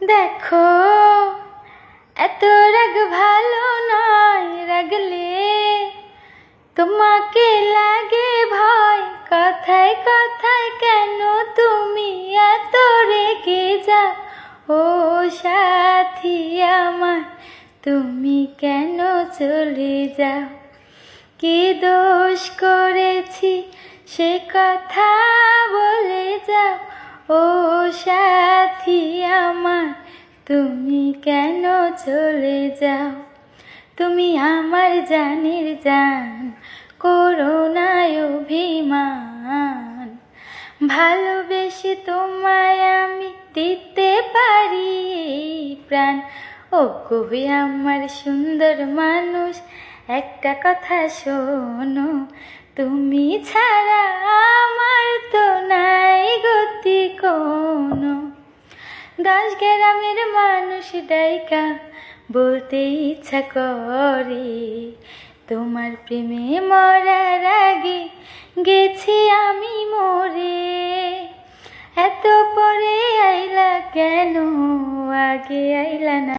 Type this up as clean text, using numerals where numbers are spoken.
দেখো এত রাগ ভালো নয়, রাগলে তোমাকে লাগে ভয়। কথায় কথায় কেন তুমি এত রেগে যাও? ও সাথী আমার, তুমি কেন চলে যাও? কি দোষ করেছি সে কথা বলে যাও। ও সাথী আমার, তুমি কেন চলে যাও? তুমি আমার জানের জান, করো না অভিমান। ভালোবেসে তোমায় আমি দিতে পারি প্রাণ। ও কবি আমার সুন্দর মানুষ, একটা কথা শোনো, তুমি ছাড়া আমার তো নাই গতি কোনো। 10 গ্রামের মানুষ ডাইকা বলতে ইচ্ছা করে, তোমার প্রেমে মরার আগে গেছি আমি মরে। এত পরে আইলা কেন, আগে আইলা না?